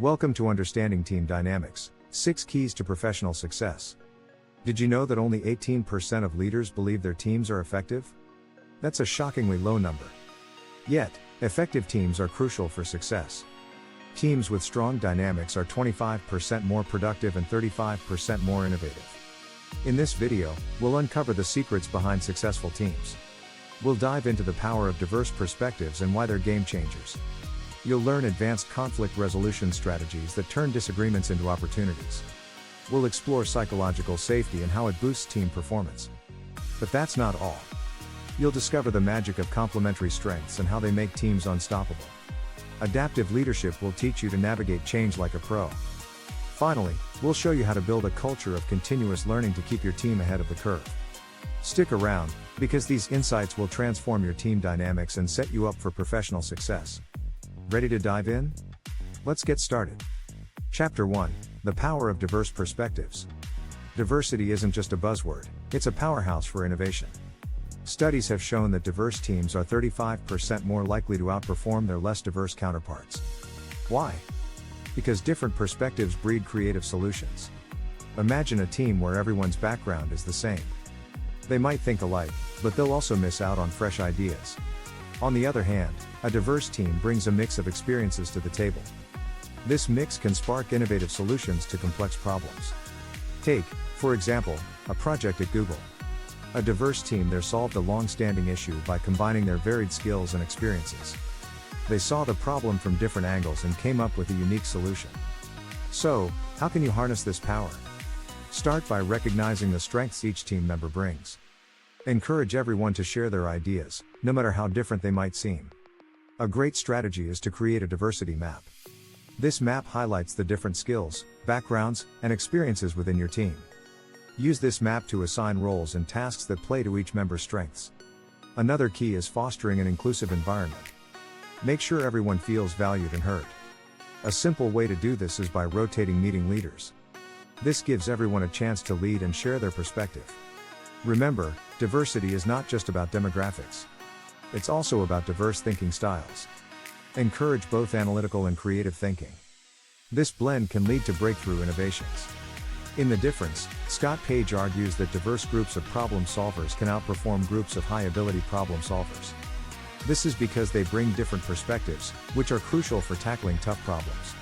Welcome to Understanding Team Dynamics, 6 Keys to Professional Success. Did you know that only 18% of leaders believe their teams are effective? That's a shockingly low number. Yet, effective teams are crucial for success. Teams with strong dynamics are 25% more productive and 35% more innovative. In this video, we'll uncover the secrets behind successful teams. We'll dive into the power of diverse perspectives and why they're game changers. You'll learn advanced conflict resolution strategies that turn disagreements into opportunities. We'll explore psychological safety and how it boosts team performance. But that's not all. You'll discover the magic of complementary strengths and how they make teams unstoppable. Adaptive leadership will teach you to navigate change like a pro. Finally, we'll show you how to build a culture of continuous learning to keep your team ahead of the curve. Stick around, because these insights will transform your team dynamics and set you up for professional success. Ready to dive in? Let's get started. Chapter 1: The Power of Diverse Perspectives. Diversity isn't just a buzzword, it's a powerhouse for innovation. Studies have shown that diverse teams are 35% more likely to outperform their less diverse counterparts. Why? Because different perspectives breed creative solutions. Imagine a team where everyone's background is the same. They might think alike, but they'll also miss out on fresh ideas. On the other hand, a diverse team brings a mix of experiences to the table. This mix can spark innovative solutions to complex problems. Take, for example, a project at Google. A diverse team there solved a long-standing issue by combining their varied skills and experiences. They saw the problem from different angles and came up with a unique solution. So, how can you harness this power? Start by recognizing the strengths each team member brings. Encourage everyone to share their ideas, no matter how different they might seem. A great strategy is to create a diversity map. This map highlights the different skills, backgrounds, and experiences within your team. Use this map to assign roles and tasks that play to each member's strengths. Another key is fostering an inclusive environment. Make sure everyone feels valued and heard. A simple way to do this is by rotating meeting leaders. This gives everyone a chance to lead and share their perspective. Remember, diversity is not just about demographics. It's also about diverse thinking styles. Encourage both analytical and creative thinking. This blend can lead to breakthrough innovations. In The Difference, Scott Page argues that diverse groups of problem solvers can outperform groups of high-ability problem solvers. This is because they bring different perspectives, which are crucial for tackling tough problems.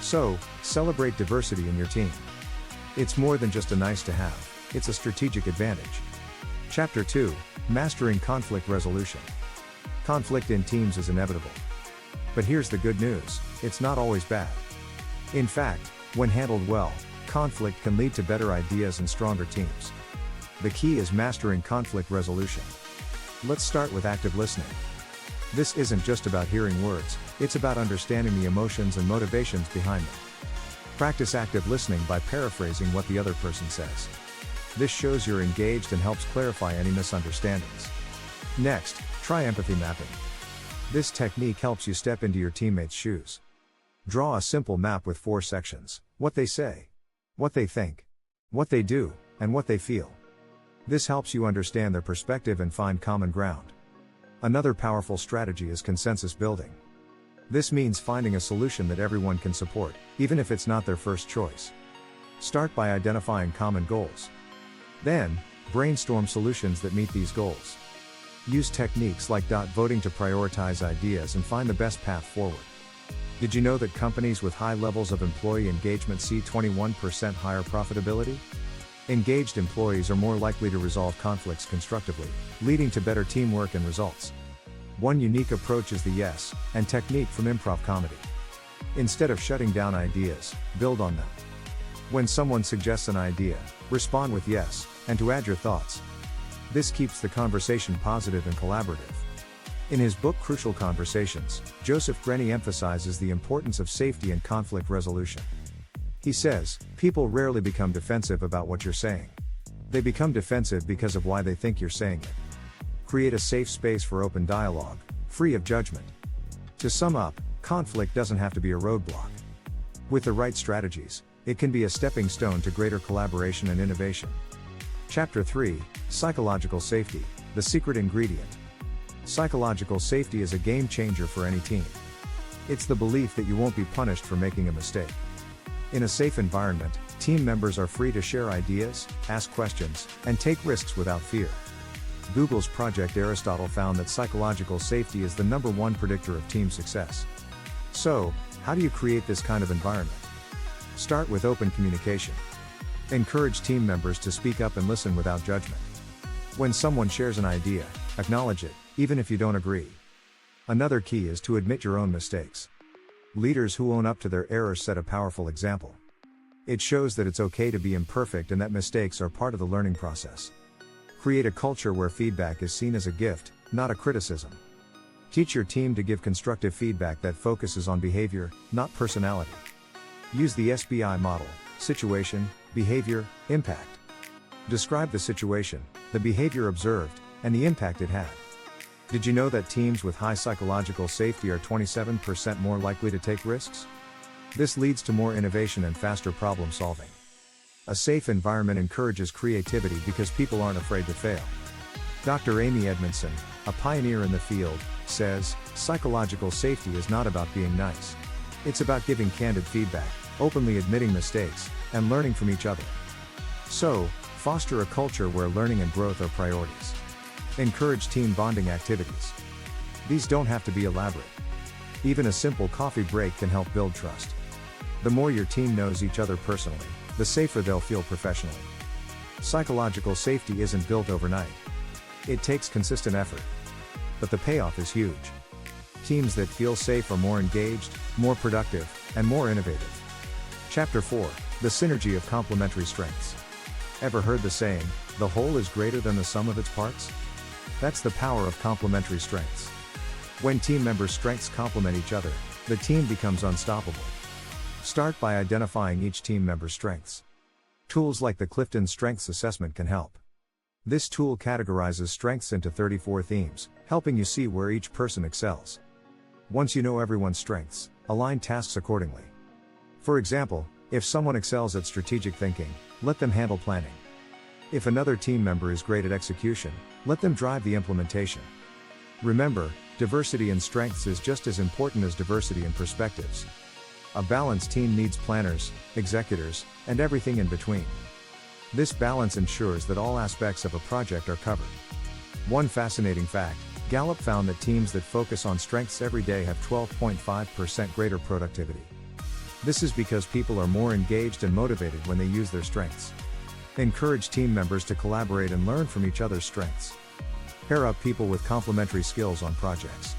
So, celebrate diversity in your team. It's more than just a nice to have, it's a strategic advantage. Chapter 2: Mastering Conflict Resolution. Conflict in teams is inevitable. But here's the good news, it's not always bad. In fact, when handled well, conflict can lead to better ideas and stronger teams. The key is mastering conflict resolution. Let's start with active listening. This isn't just about hearing words, it's about understanding the emotions and motivations behind them. Practice active listening by paraphrasing what the other person says. This shows you're engaged and helps clarify any misunderstandings. Next, try empathy mapping. This technique helps you step into your teammates' shoes. Draw a simple map with 4 sections: what they say, what they think, what they do, and what they feel. This helps you understand their perspective and find common ground. Another powerful strategy is consensus building. This means finding a solution that everyone can support, even if it's not their first choice. Start by identifying common goals. Then, brainstorm solutions that meet these goals. Use techniques like voting to prioritize ideas and find the best path forward. Did you know that companies with high levels of employee engagement see 21% higher profitability? Engaged employees are more likely to resolve conflicts constructively, leading to better teamwork and results. One unique approach is the yes and technique from improv comedy. Instead of shutting down ideas, build on them. When someone suggests an idea, respond with yes, and to add your thoughts. This keeps the conversation positive and collaborative. In his book Crucial Conversations, Joseph Grenny emphasizes the importance of safety and conflict resolution. He says, people rarely become defensive about what you're saying. They become defensive because of why they think you're saying it. Create a safe space for open dialogue, free of judgment. To sum up, conflict doesn't have to be a roadblock. With the right strategies, it can be a stepping stone to greater collaboration and innovation. Chapter 3: Psychological Safety, the Secret Ingredient. Psychological safety is a game changer for any team. It's the belief that you won't be punished for making a mistake. In a safe environment, team members are free to share ideas, ask questions, and take risks without fear. Google's Project Aristotle found that psychological safety is the #1 predictor of team success. So, how do you create this kind of environment? Start with open communication. Encourage team members to speak up and listen without judgment. When someone shares an idea, acknowledge it, even if you don't agree. Another key is to admit your own mistakes. Leaders who own up to their errors set a powerful example. It shows that it's okay to be imperfect and that mistakes are part of the learning process. Create a culture where feedback is seen as a gift, not a criticism. Teach your team to give constructive feedback that focuses on behavior, not personality. Use the SBI model: situation, behavior, impact. Describe the situation, the behavior observed, and the impact it had. Did you know that teams with high psychological safety are 27% more likely to take risks? This leads to more innovation and faster problem solving. A safe environment encourages creativity because people aren't afraid to fail. Dr. Amy Edmondson, a pioneer in the field, says, "Psychological safety is not about being nice. It's about giving candid feedback, openly admitting mistakes, and learning from each other." So, foster a culture where learning and growth are priorities. Encourage team bonding activities. These don't have to be elaborate. Even a simple coffee break can help build trust. The more your team knows each other personally, the safer they'll feel professionally. Psychological safety isn't built overnight. It takes consistent effort. But the payoff is huge. Teams that feel safe are more engaged, more productive, and more innovative. Chapter 4: The Synergy of Complementary Strengths. Ever heard the saying, "The whole is greater than the sum of its parts"? That's the power of complementary strengths. When team members' strengths complement each other, the team becomes unstoppable. Start by identifying each team member's strengths. Tools like the Clifton Strengths Assessment can help. This tool categorizes strengths into 34 themes, helping you see where each person excels. Once you know everyone's strengths, align tasks accordingly. For example, if someone excels at strategic thinking, let them handle planning. If another team member is great at execution, let them drive the implementation. Remember, diversity in strengths is just as important as diversity in perspectives. A balanced team needs planners, executors, and everything in between. This balance ensures that all aspects of a project are covered. One fascinating fact: Gallup found that teams that focus on strengths every day have 12.5% greater productivity. This is because people are more engaged and motivated when they use their strengths. Encourage team members to collaborate and learn from each other's strengths. Pair up people with complementary skills on projects.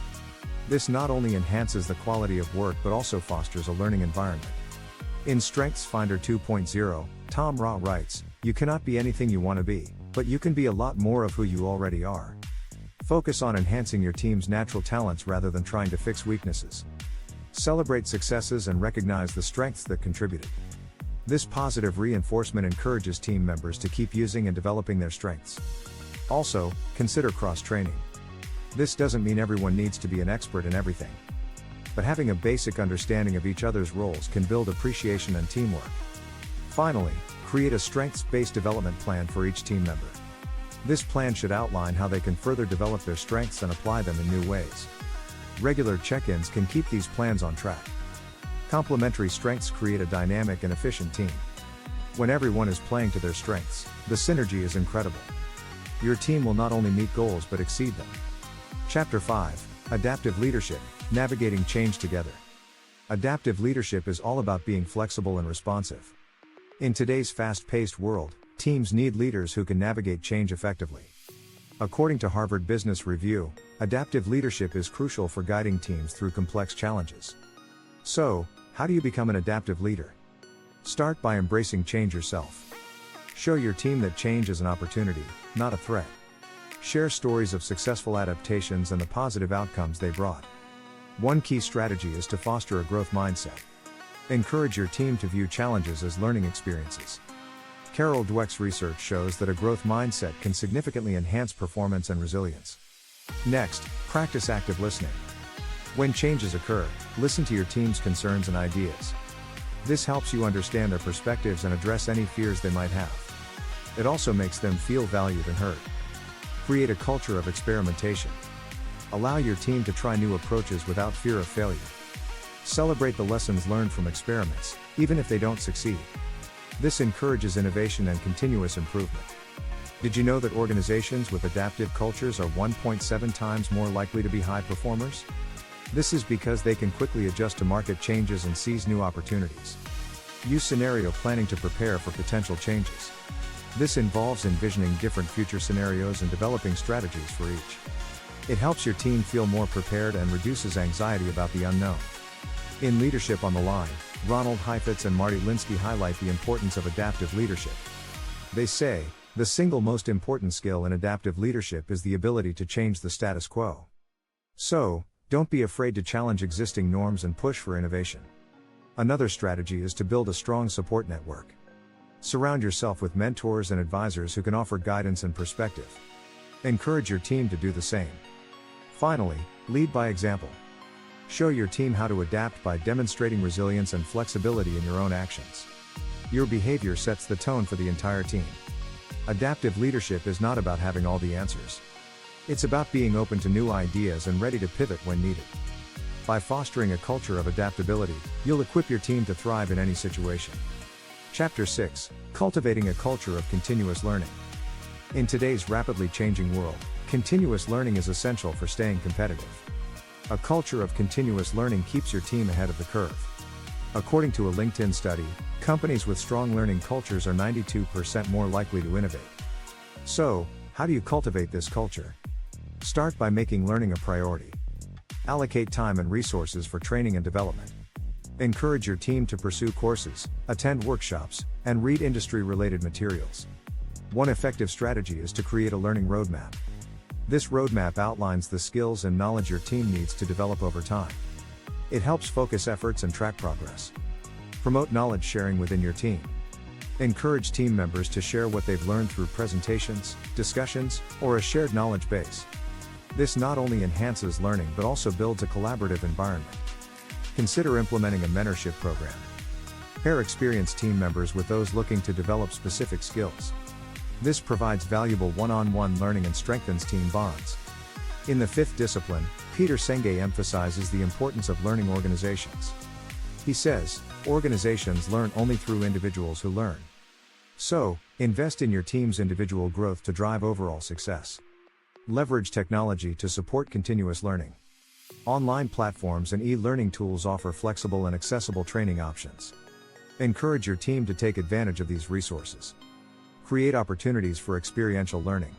This not only enhances the quality of work but also fosters a learning environment. In StrengthsFinder 2.0, Tom Raw writes, "You cannot be anything you want to be, but you can be a lot more of who you already are." Focus on enhancing your team's natural talents rather than trying to fix weaknesses. Celebrate successes and recognize the strengths that contributed. This positive reinforcement encourages team members to keep using and developing their strengths. Also, consider cross-training. This doesn't mean everyone needs to be an expert in everything. But having a basic understanding of each other's roles can build appreciation and teamwork. Finally, create a strengths-based development plan for each team member. This plan should outline how they can further develop their strengths and apply them in new ways. Regular check-ins can keep these plans on track. Complementary strengths create a dynamic and efficient team. When everyone is playing to their strengths, the synergy is incredible. Your team will not only meet goals but exceed them. Chapter 5: Adaptive Leadership: Navigating Change Together. Adaptive leadership is all about being flexible and responsive. In today's fast-paced world, teams need leaders who can navigate change effectively. According to Harvard Business Review, adaptive leadership is crucial for guiding teams through complex challenges. So, how do you become an adaptive leader? Start by embracing change yourself. Show your team that change is an opportunity, not a threat. Share stories of successful adaptations and the positive outcomes they brought. One key strategy is to foster a growth mindset. Encourage your team to view challenges as learning experiences. Carol Dweck's research shows that a growth mindset can significantly enhance performance and resilience. Next, practice active listening. When changes occur, listen to your team's concerns and ideas. This helps you understand their perspectives and address any fears they might have. It also makes them feel valued and heard. Create a culture of experimentation. Allow your team to try new approaches without fear of failure. Celebrate the lessons learned from experiments, even if they don't succeed. This encourages innovation and continuous improvement. Did you know that organizations with adaptive cultures are 1.7 times more likely to be high performers? This is because they can quickly adjust to market changes and seize new opportunities. Use scenario planning to prepare for potential changes. This involves envisioning different future scenarios and developing strategies for each. It helps your team feel more prepared and reduces anxiety about the unknown. In Leadership on the Line, Ronald Heifetz and Marty Linsky highlight the importance of adaptive leadership. They say, the single most important skill in adaptive leadership is the ability to change the status quo. So, don't be afraid to challenge existing norms and push for innovation. Another strategy is to build a strong support network. Surround yourself with mentors and advisors who can offer guidance and perspective. Encourage your team to do the same. Finally, lead by example. Show your team how to adapt by demonstrating resilience and flexibility in your own actions. Your behavior sets the tone for the entire team. Adaptive leadership is not about having all the answers. It's about being open to new ideas and ready to pivot when needed. By fostering a culture of adaptability, you'll equip your team to thrive in any situation. Chapter 6: Cultivating a Culture of Continuous Learning. In today's rapidly changing world, continuous learning is essential for staying competitive. A culture of continuous learning keeps your team ahead of the curve. According to a LinkedIn study, companies with strong learning cultures are 92% more likely to innovate. So, how do you cultivate this culture? Start by making learning a priority. Allocate time and resources for training and development. Encourage your team to pursue courses, attend workshops, and read industry-related materials. One effective strategy is to create a learning roadmap. This roadmap outlines the skills and knowledge your team needs to develop over time. It helps focus efforts and track progress. Promote knowledge sharing within your team. Encourage team members to share what they've learned through presentations, discussions, or a shared knowledge base. This not only enhances learning but also builds a collaborative environment. Consider implementing a mentorship program. Pair experienced team members with those looking to develop specific skills. This provides valuable one-on-one learning and strengthens team bonds. In the fifth discipline, Peter Senge emphasizes the importance of learning organizations. He says, organizations learn only through individuals who learn. So, invest in your team's individual growth to drive overall success. Leverage technology to support continuous learning. Online platforms and e-learning tools offer flexible and accessible training options. Encourage your team to take advantage of these resources. Create opportunities for experiential learning.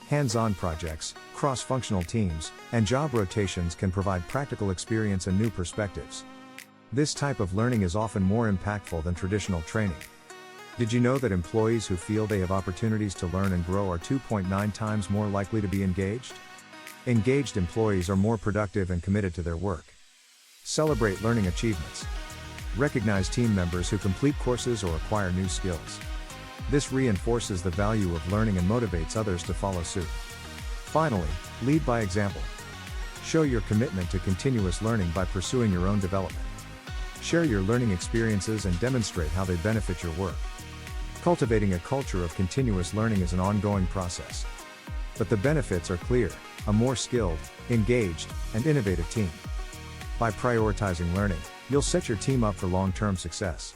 Hands-on projects, cross-functional teams, and job rotations can provide practical experience and new perspectives. This type of learning is often more impactful than traditional training. Did you know that employees who feel they have opportunities to learn and grow are 2.9 times more likely to be engaged? Engaged employees are more productive and committed to their work. Celebrate learning achievements. Recognize team members who complete courses or acquire new skills. This reinforces the value of learning and motivates others to follow suit. Finally, lead by example. Show your commitment to continuous learning by pursuing your own development. Share your learning experiences and demonstrate how they benefit your work. Cultivating a culture of continuous learning is an ongoing process. But the benefits are clear: a more skilled, engaged, and innovative team. By prioritizing learning, you'll set your team up for long-term success.